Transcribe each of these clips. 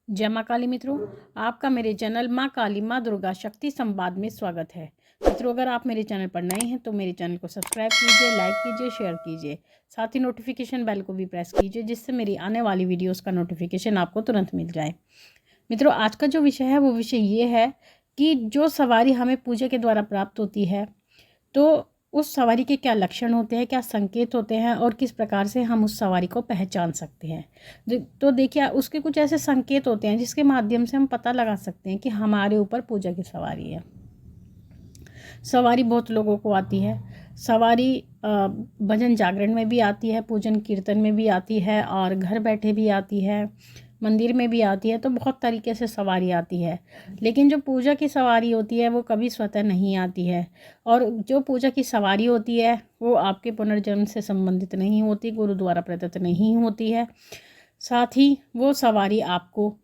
जय माँ काली मित्रों, आपका मेरे चैनल माँ काली माँ दुर्गा शक्ति संवाद में स्वागत है। मित्रों, अगर आप मेरे चैनल पर नए हैं तो मेरे चैनल को सब्सक्राइब कीजिए, लाइक कीजिए, शेयर कीजिए। साथ ही नोटिफिकेशन बेल को भी प्रेस कीजिए, जिससे मेरी आने वाली वीडियोस का नोटिफिकेशन आपको तुरंत मिल जाए। मित्रों, आज का जो विषय है वो विषय ये है कि जो सवारी हमें पूजा के द्वारा प्राप्त होती है, तो उस सवारी के क्या लक्षण होते हैं, क्या संकेत होते हैं और किस प्रकार से हम उस सवारी को पहचान सकते हैं। तो देखिए, उसके कुछ ऐसे संकेत होते हैं जिसके माध्यम से हम पता लगा सकते हैं कि हमारे ऊपर पूजा की सवारी है। सवारी बहुत लोगों को आती है। सवारी भजन जागरण में भी आती है, पूजन कीर्तन में भी आती है और घर बैठे भी आती है, मंदिर में भी आती है। तो बहुत तरीके से सवारी आती है, लेकिन जो पूजा की सवारी होती है वो कभी स्वतः नहीं आती है। और जो पूजा की सवारी होती है वो आपके पुनर्जन्म से संबंधित नहीं होती, गुरु द्वारा प्रदत्त नहीं होती है। साथ ही वो सवारी आपको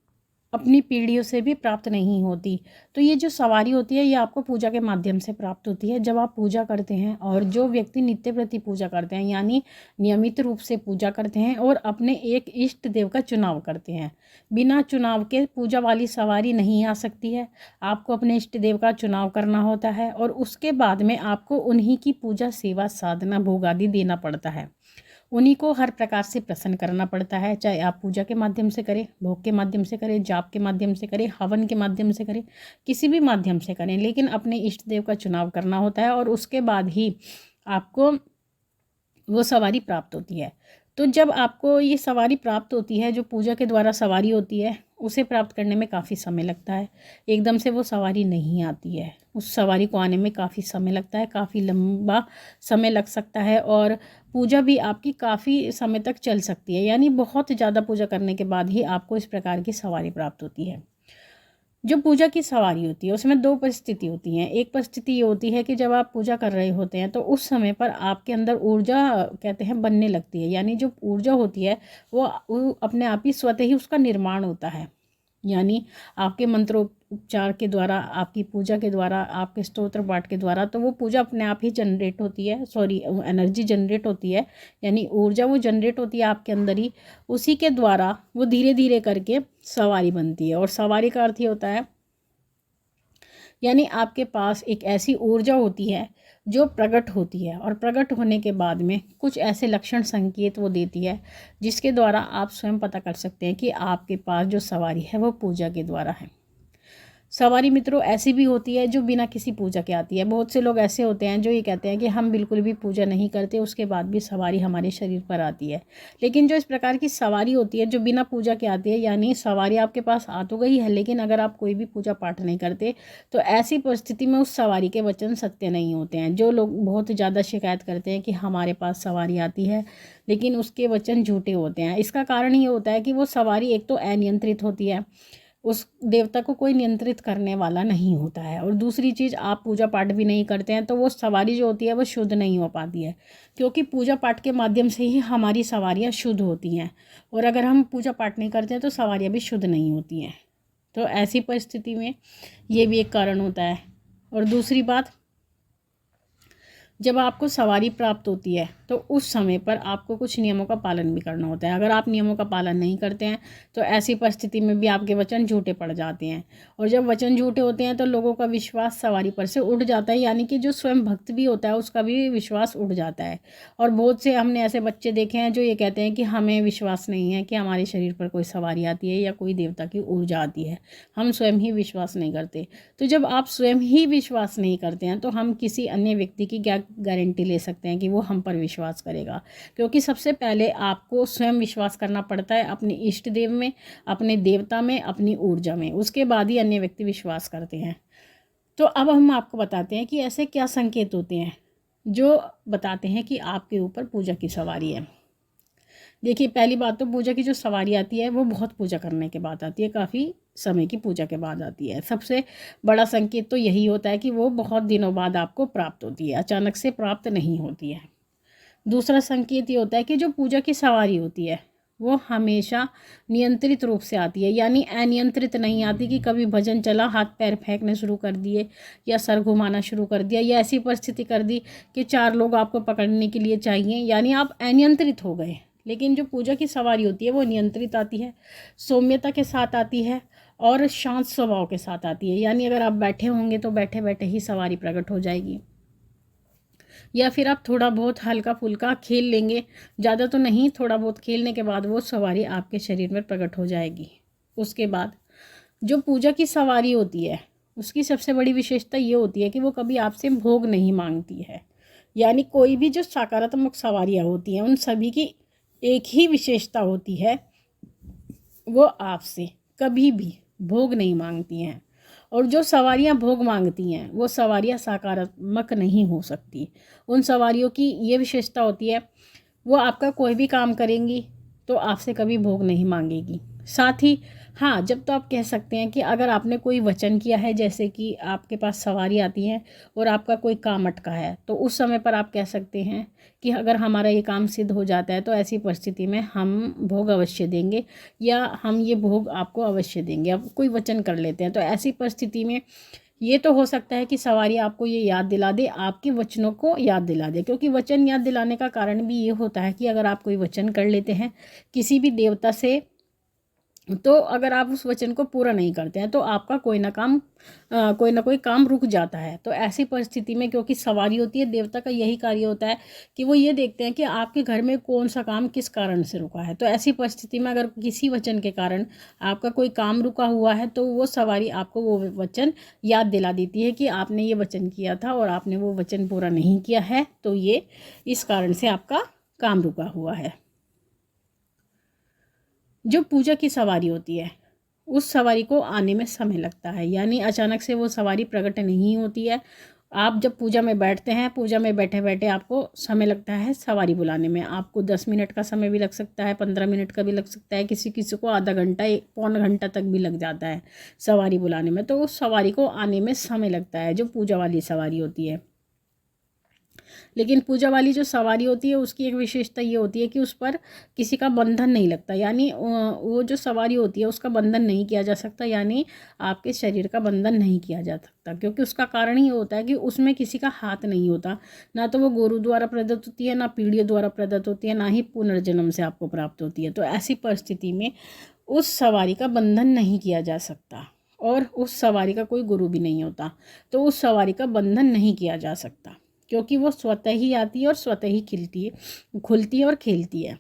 अपनी पीढ़ियों से भी प्राप्त नहीं होती। तो ये जो सवारी होती है ये आपको पूजा के माध्यम से प्राप्त होती है। जब आप पूजा करते हैं, और जो व्यक्ति नित्य प्रति पूजा करते हैं यानी नियमित रूप से पूजा करते हैं और अपने एक इष्ट देव का चुनाव करते हैं, बिना चुनाव के पूजा वाली सवारी नहीं आ सकती है। आपको अपने इष्ट देव का चुनाव करना होता है और उसके बाद में आपको उन्हीं की पूजा, सेवा, साधना, भोग आदि देना पड़ता है। उन्हीं को हर प्रकार से प्रसन्न करना पड़ता है, चाहे आप पूजा के माध्यम से करें, भोग के माध्यम से करें, जाप के माध्यम से करें, हवन के माध्यम से करें, किसी भी माध्यम से करें, लेकिन अपने इष्ट देव का चुनाव करना होता है और उसके बाद ही आपको वो सवारी प्राप्त होती है। तो जब आपको ये सवारी प्राप्त होती है, जो पूजा के द्वारा सवारी होती है, उसे प्राप्त करने में काफ़ी समय लगता है। एकदम से वो सवारी नहीं आती है, उस सवारी को आने में काफ़ी समय लगता है, काफ़ी लंबा समय लग सकता है और पूजा भी आपकी काफ़ी समय तक चल सकती है। यानी बहुत ज़्यादा पूजा करने के बाद ही आपको इस प्रकार की सवारी प्राप्त होती है। जो पूजा की सवारी होती है उसमें दो परिस्थिति होती हैं। एक परिस्थिति ये होती है कि जब आप पूजा कर रहे होते हैं तो उस समय पर आपके अंदर ऊर्जा, कहते हैं, बनने लगती है। यानी जो ऊर्जा होती है वो अपने आप ही स्वतः ही उसका निर्माण होता है। यानी आपके मंत्रोच्चार के द्वारा, आपकी पूजा के द्वारा, आपके स्तोत्र पाठ के द्वारा, तो वो पूजा अपने आप ही जनरेट होती है, एनर्जी जनरेट होती है, यानी ऊर्जा वो जनरेट होती है आपके अंदर ही। उसी के द्वारा वो धीरे धीरे करके सवारी बनती है। और सवारी का अर्थ ही होता है, यानी आपके पास एक ऐसी ऊर्जा होती है जो प्रकट होती है, और प्रकट होने के बाद में कुछ ऐसे लक्षण, संकेत वो देती है जिसके द्वारा आप स्वयं पता कर सकते हैं कि आपके पास जो सवारी है वो पूजा के द्वारा है। सवारी मित्रों ऐसी भी होती है जो बिना किसी पूजा के आती है। बहुत से लोग ऐसे होते हैं जो ये कहते हैं कि हम बिल्कुल भी पूजा नहीं करते, उसके बाद भी सवारी हमारे शरीर पर आती है। लेकिन जो इस प्रकार की सवारी होती है जो बिना पूजा के आती है, यानी सवारी आपके पास आ तो गई है, लेकिन अगर आप कोई भी पूजा पाठ नहीं करते तो ऐसी परिस्थिति में उस सवारी के वचन सत्य नहीं होते हैं। जो लोग बहुत ज़्यादा शिकायत करते हैं कि हमारे पास सवारी आती है लेकिन उसके वचन झूठे होते हैं, इसका कारण ये होता है कि वो सवारी एक तो अनियंत्रित होती है, उस देवता को कोई नियंत्रित करने वाला नहीं होता है, और दूसरी चीज़, आप पूजा पाठ भी नहीं करते हैं तो वो सवारी जो होती है वो शुद्ध नहीं हो पाती है। क्योंकि पूजा पाठ के माध्यम से ही हमारी सवारियाँ शुद्ध होती हैं, और अगर हम पूजा पाठ नहीं करते हैं तो सवारियाँ भी शुद्ध नहीं होती हैं। तो ऐसी परिस्थिति में ये भी एक कारण होता है। और दूसरी बात, जब आपको सवारी प्राप्त होती है तो उस समय पर आपको कुछ नियमों का पालन भी करना होता है। अगर आप नियमों का पालन नहीं करते हैं तो ऐसी परिस्थिति में भी आपके वचन झूठे पड़ जाते हैं, और जब वचन झूठे होते हैं तो लोगों का विश्वास सवारी पर से उठ जाता है, यानी कि जो स्वयं भक्त भी होता है उसका भी विश्वास उठ जाता है। और बहुत से हमने ऐसे बच्चे देखे हैं जो ये कहते हैं कि हमें विश्वास नहीं है कि हमारे शरीर पर कोई सवारी आती है या कोई देवता की ऊर्जा आती है, हम स्वयं ही विश्वास नहीं करते। तो जब आप स्वयं ही विश्वास नहीं करते हैं तो हम किसी अन्य व्यक्ति की क्या गारंटी ले सकते हैं कि वो हम पर विश्वास करेगा। क्योंकि सबसे पहले आपको स्वयं विश्वास करना पड़ता है अपने इष्ट देव में, अपने देवता में, अपनी ऊर्जा में, उसके बाद ही अन्य व्यक्ति विश्वास करते हैं। तो अब हम आपको बताते हैं कि ऐसे क्या संकेत होते हैं जो बताते हैं कि आपके ऊपर पूजा की सवारी है। देखिए, पहली बात तो पूजा की जो सवारी आती है वो बहुत पूजा करने के बाद आती है, काफ़ी समय की पूजा के बाद आती है। सबसे बड़ा संकेत तो यही होता है कि वो बहुत दिनों बाद आपको प्राप्त होती है, अचानक से प्राप्त नहीं होती है। दूसरा संकेत ये होता है कि जो पूजा की सवारी होती है वो हमेशा नियंत्रित रूप से आती है, यानी अनियंत्रित नहीं आती कि कभी भजन चला, हाथ पैर फेंकने शुरू कर दिए या सर घुमाना शुरू कर दिया, या ऐसी परिस्थिति कर दी कि चार लोग आपको पकड़ने के लिए चाहिए, यानी आप अनियंत्रित हो गए। लेकिन जो पूजा की सवारी होती है वो नियंत्रित आती है, सौम्यता के साथ आती है और शांत स्वभाव के साथ आती है। यानी अगर आप बैठे होंगे तो बैठे बैठे ही सवारी प्रकट हो जाएगी, या फिर आप थोड़ा बहुत हल्का फुल्का खेल लेंगे, ज़्यादा तो नहीं, थोड़ा बहुत खेलने के बाद वो सवारी आपके शरीर में प्रकट हो जाएगी। उसके बाद जो पूजा की सवारी होती है उसकी सबसे बड़ी विशेषता ये होती है कि वो कभी आपसे भोग नहीं मांगती है। यानी कोई भी जो सकारात्मक सवारियाँ होती हैं उन सभी की एक ही विशेषता होती है, वो आपसे कभी भी भोग नहीं मांगती हैं। और जो सवारियाँ भोग मांगती हैं वो सवारियाँ सकारात्मक नहीं हो सकती। उन सवारियों की ये विशेषता होती है, वो आपका कोई भी काम करेंगी तो आपसे कभी भोग नहीं मांगेगी। साथ ही हाँ, जब तो आप कह सकते हैं कि अगर आपने कोई वचन किया है, जैसे कि आपके पास सवारी आती हैं और आपका कोई काम अटका है, तो उस समय पर आप कह सकते हैं कि अगर हमारा ये काम सिद्ध हो जाता है तो ऐसी परिस्थिति में हम भोग अवश्य देंगे, या हम ये भोग आपको अवश्य देंगे। अब कोई वचन कर लेते हैं तो ऐसी परिस्थिति में ये तो हो सकता है कि सवारी आपको ये याद दिला दे, आपके वचनों को याद दिला दे। क्योंकि वचन याद दिलाने का कारण भी ये होता है कि अगर आप कोई वचन कर लेते हैं किसी भी देवता से, तो अगर आप उस वचन को पूरा नहीं करते हैं तो आपका कोई ना कोई काम रुक जाता है। तो ऐसी परिस्थिति में क्योंकि सवारी होती है, देवता का यही कार्य होता है कि वो ये देखते हैं कि आपके घर में कौन सा काम किस कारण से रुका है। तो ऐसी परिस्थिति में अगर किसी वचन के कारण आपका कोई काम रुका हुआ है तो वो सवारी आपको वो वचन याद दिला देती है कि आपने ये वचन किया था और आपने वो वचन पूरा नहीं किया है, तो ये इस कारण से आपका काम रुका हुआ है। जो पूजा की सवारी होती है उस सवारी को आने में समय लगता है, यानी अचानक से वो सवारी प्रकट नहीं होती है। आप जब पूजा में बैठते हैं, पूजा में बैठे बैठे आपको समय लगता है सवारी बुलाने में। आपको 10 मिनट का समय भी लग सकता है, 15 मिनट का भी लग सकता है, किसी किसी को आधा घंटा, पौना घंटा तक भी लग जाता है सवारी बुलाने में। तो उस सवारी को आने में समय लगता है जो पूजा वाली सवारी होती है। लेकिन पूजा वाली जो सवारी होती है उसकी एक विशेषता ये होती है कि उस पर किसी का बंधन नहीं लगता। यानी वो जो सवारी होती है उसका बंधन नहीं किया जा सकता, यानी आपके शरीर का बंधन नहीं किया जा सकता। क्योंकि उसका कारण ये होता है कि उसमें किसी का हाथ नहीं होता, ना तो वो गुरु द्वारा प्रदत्त होती है, ना पीढ़ियों द्वारा प्रदत्त होती है, ना ही पुनर्जन्म से आपको प्राप्त होती है। तो ऐसी परिस्थिति में उस सवारी का बंधन नहीं किया जा सकता और उस सवारी का कोई गुरु भी नहीं होता, तो उस सवारी का बंधन नहीं किया जा सकता, क्योंकि वो स्वतः ही आती है और स्वतः ही खुलती है और खेलती है।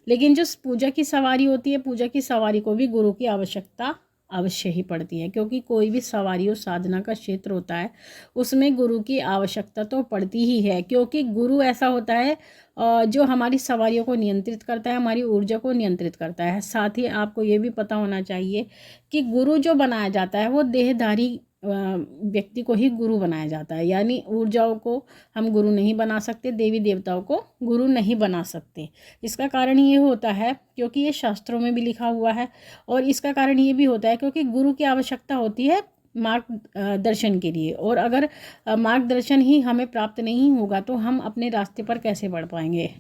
लेकिन जो पूजा की सवारी होती है, पूजा की सवारी को भी गुरु की आवश्यकता अवश्य ही पड़ती है। क्योंकि कोई भी सवारी और साधना का क्षेत्र होता है उसमें गुरु की आवश्यकता तो पड़ती ही है। क्योंकि गुरु ऐसा होता है जो हमारी सवारियों को नियंत्रित करता है, हमारी ऊर्जा को नियंत्रित करता है। साथ ही आपको ये भी पता होना चाहिए कि गुरु जो बनाया जाता है वो देहधारी व्यक्ति को ही गुरु बनाया जाता है। यानी ऊर्जाओं को हम गुरु नहीं बना सकते, देवी देवताओं को गुरु नहीं बना सकते। इसका कारण ये होता है क्योंकि ये शास्त्रों में भी लिखा हुआ है, और इसका कारण ये भी होता है क्योंकि गुरु की आवश्यकता होती है मार्गदर्शन के लिए। और अगर मार्गदर्शन ही हमें प्राप्त नहीं होगा तो हम अपने रास्ते पर कैसे बढ़ पाएंगे।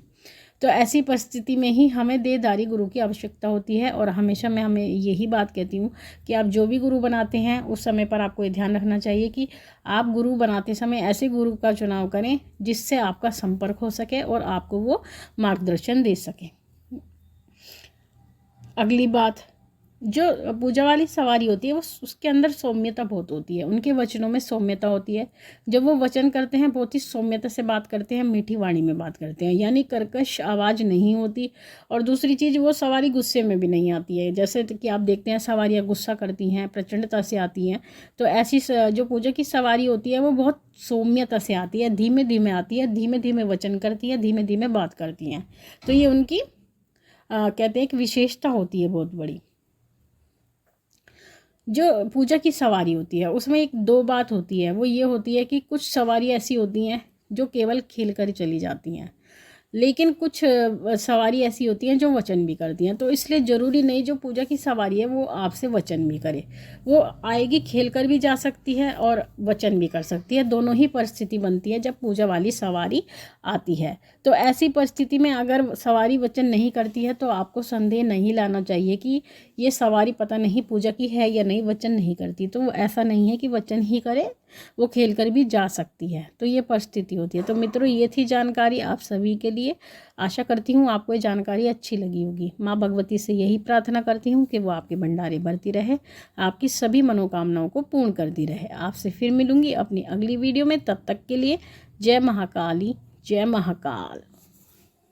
तो ऐसी परिस्थिति में ही हमें देहधारी गुरु की आवश्यकता होती है। और हमेशा मैं हमें यही बात कहती हूँ कि आप जो भी गुरु बनाते हैं उस समय पर आपको ये ध्यान रखना चाहिए कि आप गुरु बनाते समय ऐसे गुरु का चुनाव करें जिससे आपका संपर्क हो सके और आपको वो मार्गदर्शन दे सके। अगली बात, जो पूजा वाली सवारी होती है वो उसके अंदर सौम्यता बहुत होती है, उनके वचनों में सौम्यता होती है। जब वो वचन करते हैं बहुत ही सौम्यता से बात करते हैं, मीठी वाणी में बात करते हैं, यानी कर्कश आवाज़ नहीं होती। और दूसरी चीज़, वो सवारी गुस्से में भी नहीं आती है। जैसे कि आप देखते हैं सवारियाँ गुस्सा करती हैं, प्रचंडता से आती हैं, तो ऐसी जो पूजा की सवारी होती है वो बहुत सौम्यता से आती है, धीमे धीमे आती है, धीमे धीमे वचन करती है, धीमे धीमे बात करती हैं। तो ये उनकी कहते हैं एक विशेषता होती है बहुत बड़ी। जो पूजा की सवारी होती है उसमें एक दो बात होती है, वो ये होती है कि कुछ सवारी ऐसी होती हैं जो केवल खेल कर चली जाती हैं, लेकिन कुछ सवारी ऐसी होती हैं जो वचन भी करती हैं। तो इसलिए ज़रूरी नहीं जो पूजा की सवारी है वो आपसे वचन भी करे, वो आएगी खेल कर भी जा सकती है और वचन भी कर सकती है। दोनों ही परिस्थिति बनती है जब पूजा वाली सवारी आती है। तो ऐसी परिस्थिति में अगर सवारी वचन नहीं करती है तो आपको संदेह नहीं लाना चाहिए कि ये सवारी पता नहीं पूजा की है या नहीं, वचन नहीं करती। तो ऐसा नहीं है कि वचन ही करे, वो खेल कर भी जा सकती है। तो ये परिस्थिति होती है। तो मित्रों, ये थी जानकारी आप सभी के लिए। आशा करती हूँ आपको ये जानकारी अच्छी लगी होगी। माँ भगवती से यही प्रार्थना करती हूँ कि वो आपके भंडारे भरती रहे, आपकी सभी मनोकामनाओं को पूर्ण करती रहे। आपसे फिर मिलूंगी अपनी अगली वीडियो में। तब तक के लिए जय महाकाली, जय महाकाल।